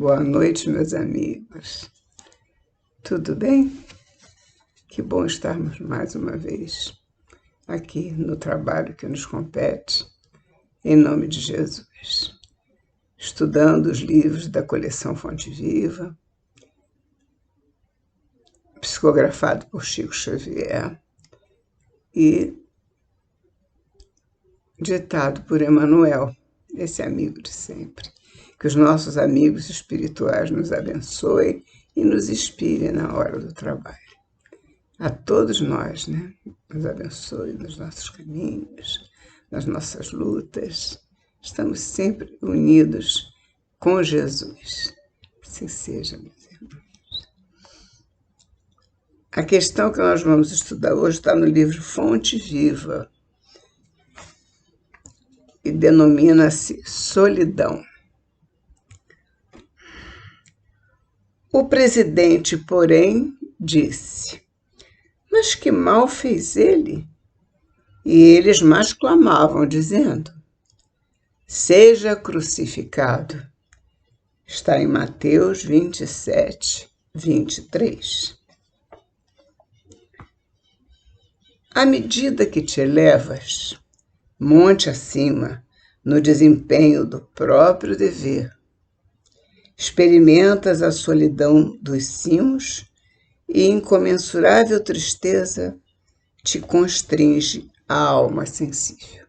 Boa noite, meus amigos. Tudo bem? Que bom estarmos mais uma vez aqui no trabalho que nos compete, em nome de Jesus. Estudando os livros da coleção Fonte Viva, psicografado por Chico Xavier e ditado por Emmanuel, esse amigo de sempre. Que os nossos amigos espirituais nos abençoem e nos inspirem na hora do trabalho. A todos nós, né? Nos abençoe nos nossos caminhos, nas nossas lutas. Estamos sempre unidos com Jesus. Assim seja, meus irmãos. A questão que nós vamos estudar hoje está no livro Fonte Viva e denomina-se Solidão. O presidente, porém, disse: mas que mal fez ele? E eles mais clamavam, dizendo: seja crucificado. Está em Mateus 27, 23. À medida que te elevas, monte acima, no desempenho do próprio dever, experimentas a solidão dos cimos e incomensurável tristeza te constringe a alma sensível.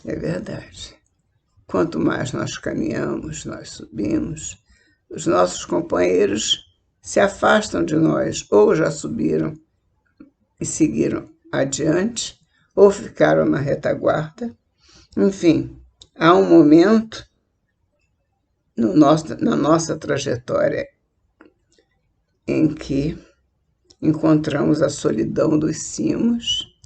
É verdade. Quanto mais nós caminhamos, nós subimos, os nossos companheiros se afastam de nós, ou já subiram e seguiram adiante, ou ficaram na retaguarda. Enfim, há um momento na nossa trajetória em que encontramos a solidão dos cimos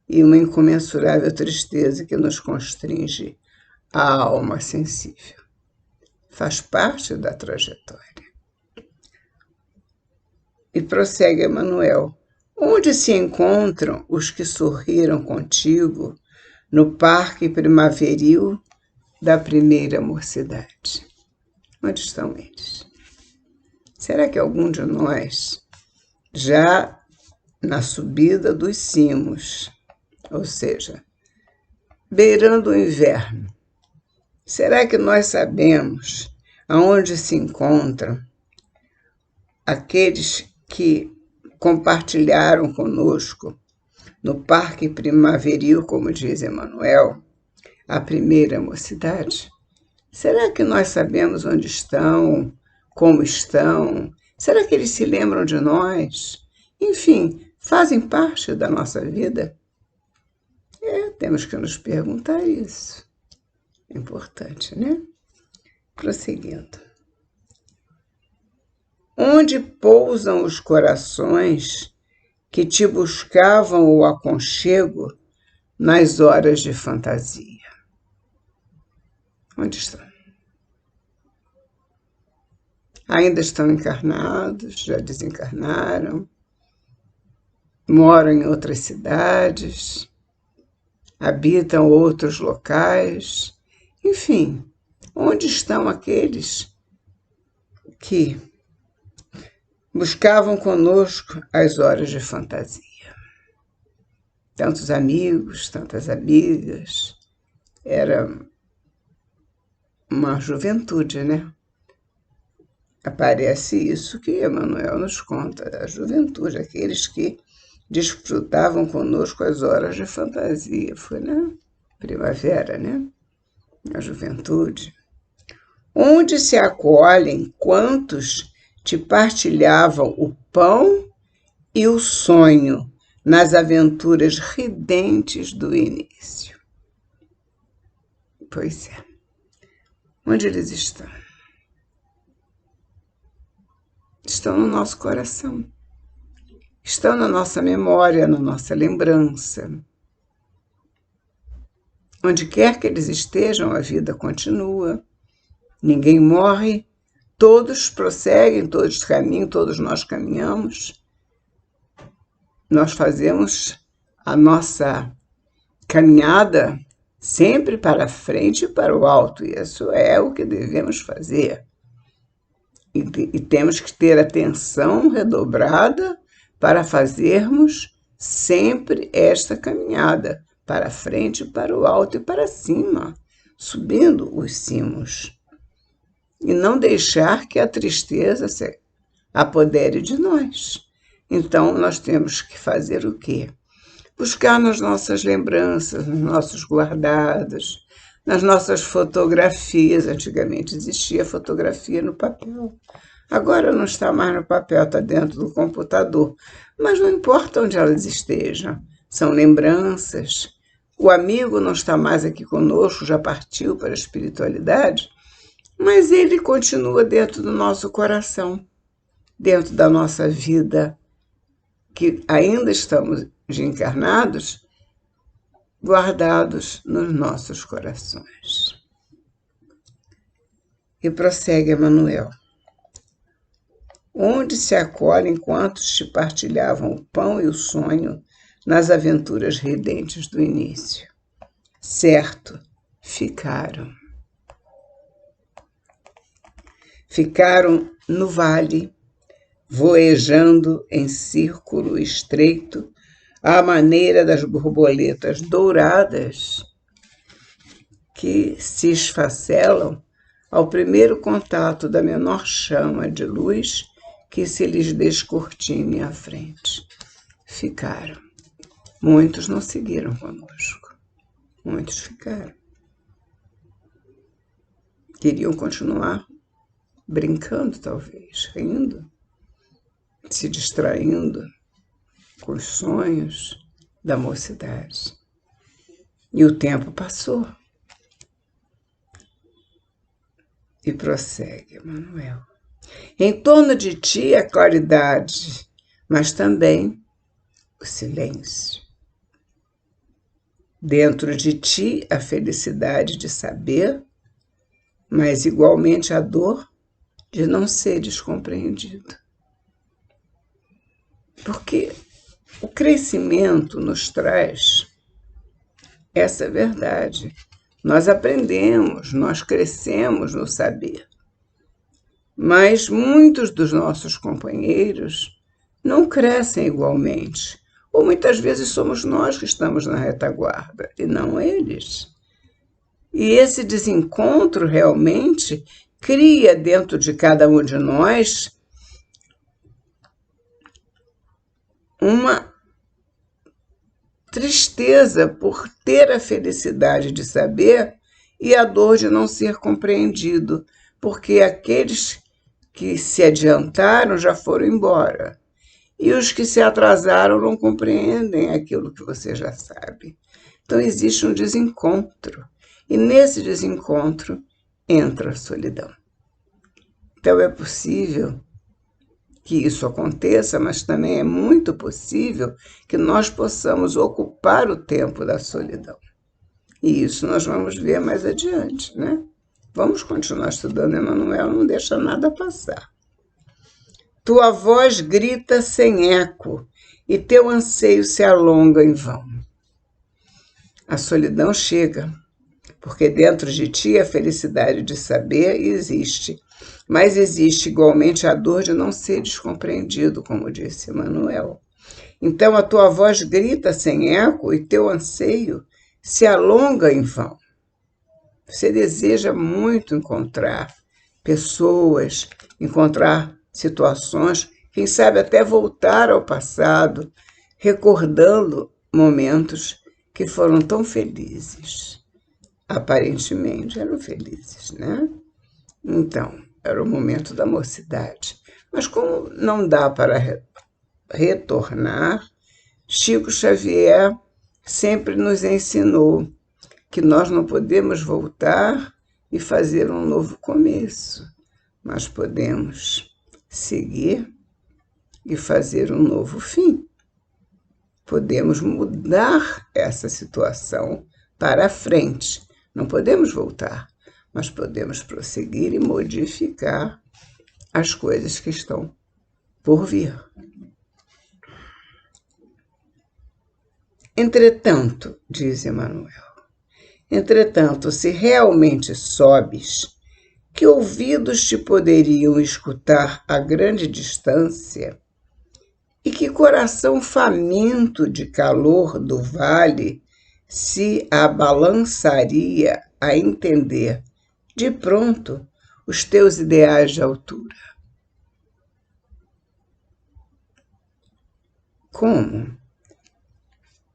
e uma incomensurável tristeza que nos constringe a alma sensível. Faz parte da trajetória. E prossegue Emmanuel: onde se encontram os que sorriram contigo no parque primaveril da primeira mocidade? Onde estão eles? Será que algum de nós, já na subida dos cimos, ou seja, beirando o inverno, será que nós sabemos aonde se encontram aqueles que compartilharam conosco no parque primaveril, como diz Emmanuel, a primeira mocidade? Será que nós sabemos onde estão, como estão? Será que eles se lembram de nós? Enfim, fazem parte da nossa vida? Temos que nos perguntar isso. É importante, né? Prosseguindo. Onde pousam os corações que te buscavam o aconchego nas horas de fantasia? Onde estão? Ainda estão encarnados, já desencarnaram, moram em outras cidades, habitam outros locais, enfim, onde estão aqueles que buscavam conosco as horas de fantasia? Tantos amigos, tantas amigas, era uma juventude, né? Aparece isso que Emmanuel nos conta, a juventude, aqueles que desfrutavam conosco as horas de fantasia. Foi na primavera, né? A juventude. Onde se acolhem quantos te partilhavam o pão e o sonho nas aventuras ridentes do início? Pois é. Onde eles estão? Estão no nosso coração. Estão na nossa memória, na nossa lembrança. Onde quer que eles estejam, a vida continua. Ninguém morre, todos prosseguem, todos caminham, todos nós caminhamos. Nós fazemos a nossa caminhada sempre para frente e para o alto, e isso é o que devemos fazer. E temos que ter atenção redobrada para fazermos sempre esta caminhada, para frente, para o alto e para cima, subindo os cimos. E não deixar que a tristeza se apodere de nós. Então, nós temos que fazer o quê? Buscar nas nossas lembranças, nos nossos guardados, nas nossas fotografias. Antigamente existia fotografia no papel. Agora não está mais no papel, está dentro do computador. Mas não importa onde elas estejam, são lembranças. O amigo não está mais aqui conosco, já partiu para a espiritualidade, mas ele continua dentro do nosso coração, dentro da nossa vida, que ainda estamos encarnados, guardados nos nossos corações. E prossegue Emmanuel. Onde se acolhem quantos te partilhavam o pão e o sonho nas aventuras ridentes do início? Certo, ficaram. Ficaram no vale, voejando em círculo estreito, à maneira das borboletas douradas que se esfacelam ao primeiro contato da menor chama de luz que se lhes descortine à frente. Ficaram. Muitos não seguiram conosco. Muitos ficaram. Queriam continuar brincando, talvez, rindo, se distraindo com os sonhos da mocidade. E o tempo passou. E prossegue, Emmanuel. Em torno de ti a claridade, mas também o silêncio. Dentro de ti a felicidade de saber, mas igualmente a dor de não seres compreendido. Porque o crescimento nos traz essa verdade. Nós aprendemos, nós crescemos no saber. Mas muitos dos nossos companheiros não crescem igualmente. Ou muitas vezes somos nós que estamos na retaguarda e não eles. E esse desencontro realmente cria dentro de cada um de nós uma tristeza por ter a felicidade de saber e a dor de não ser compreendido, porque aqueles que se adiantaram já foram embora. E os que se atrasaram não compreendem aquilo que você já sabe. Então existe um desencontro. E nesse desencontro entra a solidão. Então é possível que isso aconteça, mas também é muito possível que nós possamos ocupar o tempo da solidão. E isso nós vamos ver mais adiante, né? Vamos continuar estudando Emmanuel, não deixa nada passar. Tua voz grita sem eco e teu anseio se alonga em vão. A solidão chega, porque dentro de ti a felicidade de saber existe, mas existe igualmente a dor de não seres compreendido, como disse Emmanuel. Então a tua voz grita sem eco e teu anseio se alonga em vão. Você deseja muito encontrar pessoas, encontrar situações, quem sabe até voltar ao passado, recordando momentos que foram tão felizes. Aparentemente eram felizes, né? Então, era o momento da mocidade. Mas como não dá para retornar, Chico Xavier sempre nos ensinou que nós não podemos voltar e fazer um novo começo, mas podemos seguir e fazer um novo fim. Podemos mudar essa situação para frente. Não podemos voltar, mas podemos prosseguir e modificar as coisas que estão por vir. Entretanto, diz Emmanuel, entretanto, se realmente sobes, Que ouvidos te poderiam escutar a grande distância? E que coração faminto de calor do vale se abalançaria a entender, de pronto, os teus ideais de altura? Como?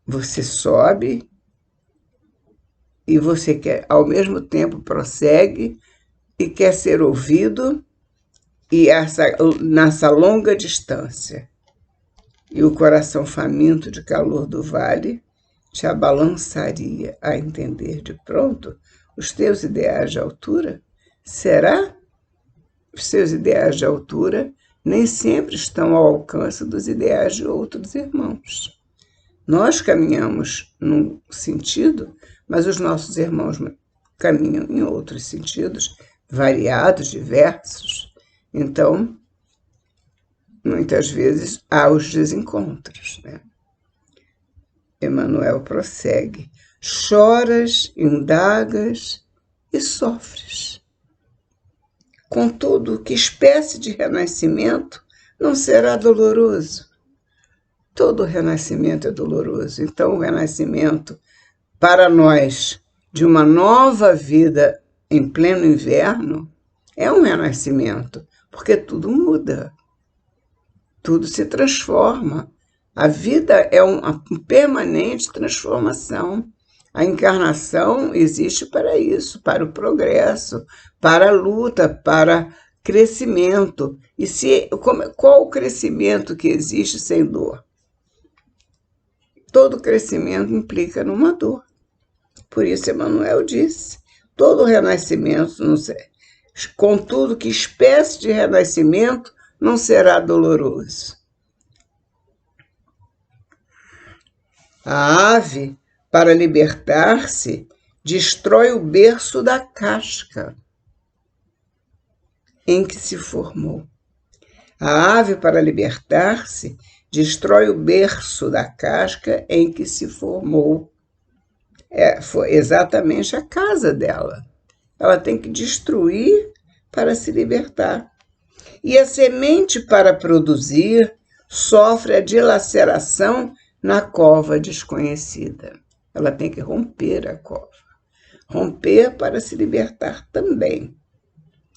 Você sobe e você quer, ao mesmo tempo, prossegue e quer ser ouvido e nessa longa distância. E o coração faminto de calor do vale te abalançaria a entender de pronto os teus ideais de altura? Será? Os seus ideais de altura nem sempre estão ao alcance dos ideais de outros irmãos. Nós caminhamos num sentido, mas os nossos irmãos caminham em outros sentidos, variados, diversos. Então, muitas vezes há os desencontros, né? Emmanuel prossegue: choras, indagas e sofres. Contudo, que espécie de renascimento não será doloroso? Todo renascimento é doloroso. Então, o renascimento para nós de uma nova vida em pleno inverno é um renascimento, porque tudo muda, tudo se transforma. A vida é uma permanente transformação. A encarnação existe para isso, para o progresso, para a luta, para crescimento. E qual o crescimento que existe sem dor? Todo crescimento implica numa dor. Por isso Emmanuel disse, todo renascimento não será. Contudo, que espécie de renascimento não será doloroso? A ave, para libertar-se, destrói o berço da casca em que se formou. A ave, para libertar-se, destrói o berço da casca em que se formou. Foi exatamente a casa dela. Ela tem que destruir para se libertar. E a semente, para produzir, sofre a dilaceração na cova desconhecida. Ela tem que romper a cova. Romper para se libertar também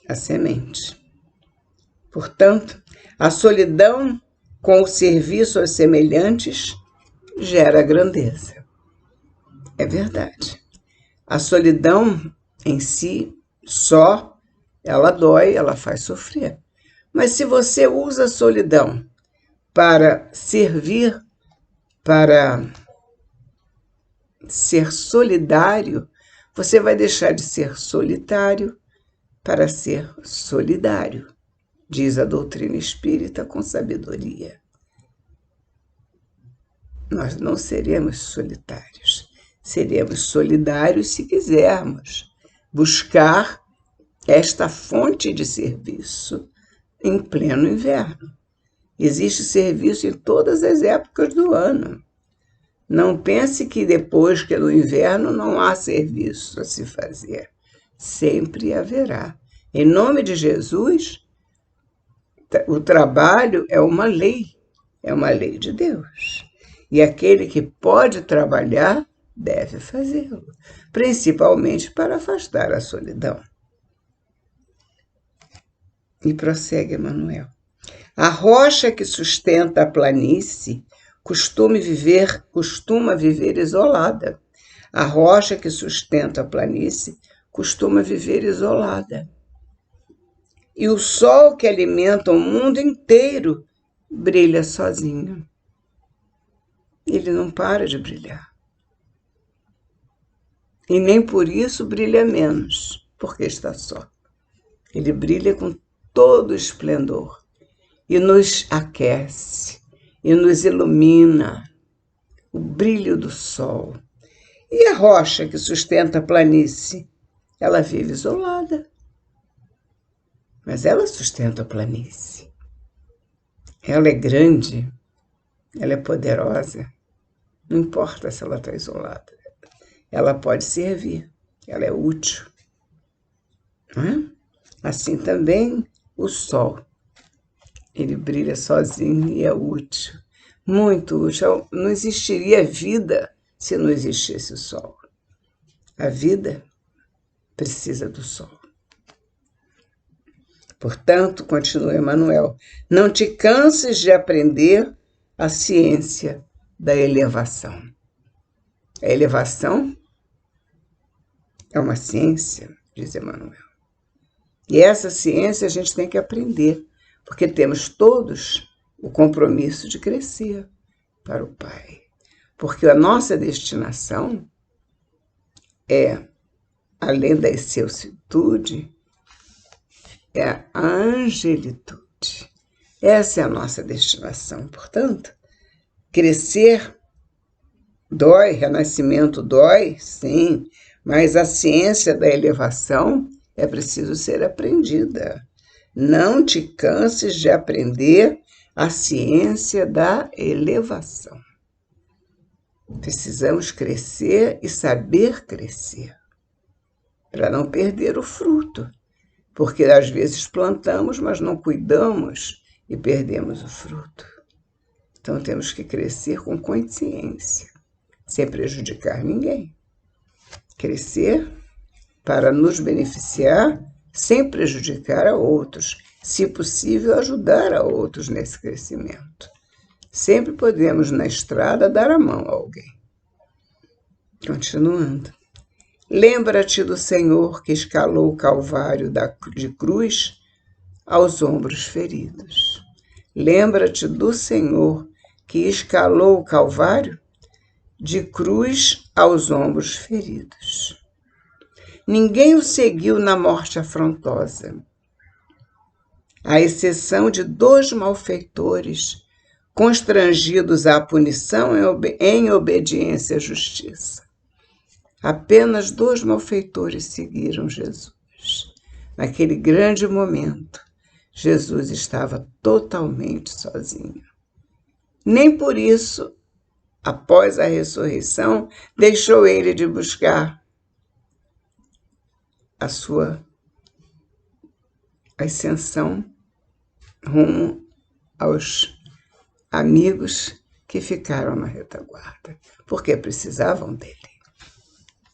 a semente. Portanto, a solidão com o serviço aos semelhantes gera grandeza. É verdade. A solidão em si, só, ela dói, ela faz sofrer. Mas se você usa a solidão para servir, para ser solidário, você vai deixar de ser solitário para ser solidário, diz a doutrina espírita com sabedoria. Nós não seremos solitários, seremos solidários se quisermos buscar esta fonte de serviço em pleno inverno. Existe serviço em todas as épocas do ano. Não pense que depois que é no inverno não há serviço a se fazer. Sempre haverá. Em nome de Jesus, o trabalho é uma lei de Deus. E aquele que pode trabalhar deve fazê-lo, principalmente para afastar a solidão. E prossegue Emmanuel. A rocha que sustenta a planície costuma viver isolada. A rocha que sustenta a planície costuma viver isolada. E o sol que alimenta o mundo inteiro brilha sozinho. Ele não para de brilhar. E nem por isso brilha menos, porque está só. Ele brilha com todo o esplendor e nos aquece e nos ilumina, o brilho do sol. E a rocha que sustenta a planície, ela vive isolada, mas ela sustenta a planície. Ela é grande, ela é poderosa, não importa se ela está isolada. Ela pode servir, ela é útil. Não é? Assim também o sol. Ele brilha sozinho e é útil, muito útil. Não existiria vida se não existisse o sol. A vida precisa do sol. Portanto, continua Emmanuel, não te canses de aprender a ciência da elevação. A elevação é uma ciência, diz Emmanuel. E essa ciência a gente tem que aprender, porque temos todos o compromisso de crescer para o Pai. Porque a nossa destinação é, além da excelsitude, é a angelitude. Essa é a nossa destinação. Portanto, crescer dói, renascimento dói, sim, mas a ciência da elevação é preciso ser aprendida. Não te canses de aprender a ciência da elevação. Precisamos crescer e saber crescer, para não perder o fruto. Porque às vezes plantamos, mas não cuidamos e perdemos o fruto. Então temos que crescer com consciência, sem prejudicar ninguém. Crescer para nos beneficiar sem prejudicar a outros, se possível ajudar a outros nesse crescimento. Sempre podemos na estrada dar a mão a alguém. Continuando. Lembra-te do Senhor que escalou o Calvário de cruz aos ombros feridos. Lembra-te do Senhor que escalou o Calvário de cruz aos ombros feridos. Ninguém o seguiu na morte afrontosa, à exceção de 2 malfeitores constrangidos à punição em obediência à justiça. Apenas 2 malfeitores seguiram Jesus. Naquele grande momento, Jesus estava totalmente sozinho. Nem por isso, após a ressurreição, deixou ele de buscar a sua ascensão rumo aos amigos que ficaram na retaguarda, porque precisavam dele.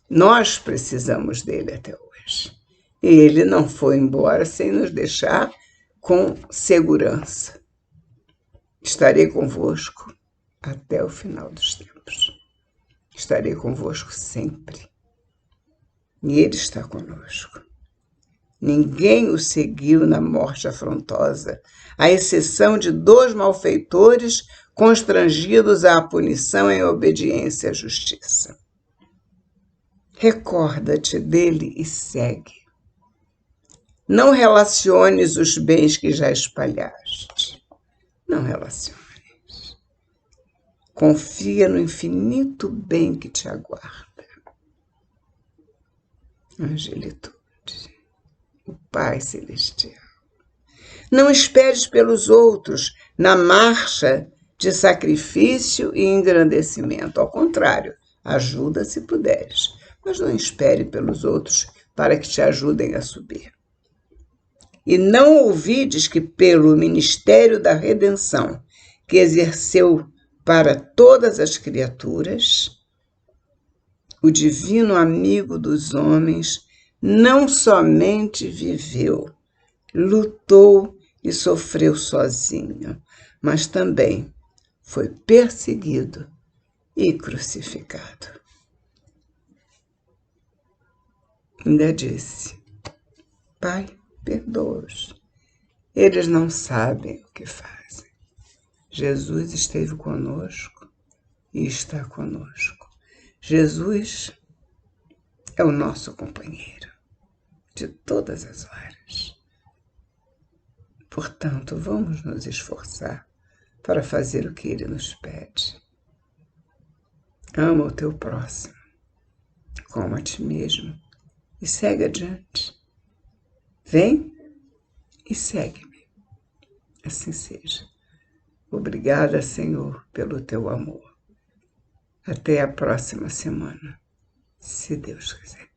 Nós precisamos dele até hoje. E ele não foi embora sem nos deixar com segurança. Estarei convosco até o final dos tempos. Estarei convosco sempre. E ele está conosco. Ninguém o seguiu na morte afrontosa, à exceção de 2 malfeitores constrangidos à punição em obediência à justiça. Recorda-te dele e segue. Não relaciones os bens que já espalhaste. Não relaciones. Confia no infinito bem que te aguarda. Angelitude, o Pai Celestial. Não esperes pelos outros na marcha de sacrifício e engrandecimento. Ao contrário, ajuda se puderes. Mas não espere pelos outros para que te ajudem a subir. E não ouvides que pelo ministério da redenção que exerceu para todas as criaturas, o divino amigo dos homens não somente viveu, lutou e sofreu sozinho, mas também foi perseguido e crucificado. Ainda disse: Pai, perdoa-os. Eles não sabem o que fazem. Jesus esteve conosco e está conosco. Jesus é o nosso companheiro de todas as horas. Portanto, vamos nos esforçar para fazer o que ele nos pede. Ama o teu próximo, como a ti mesmo, e segue adiante. Vem e segue-me. Assim seja. Obrigada, Senhor, pelo teu amor. Até a próxima semana, se Deus quiser.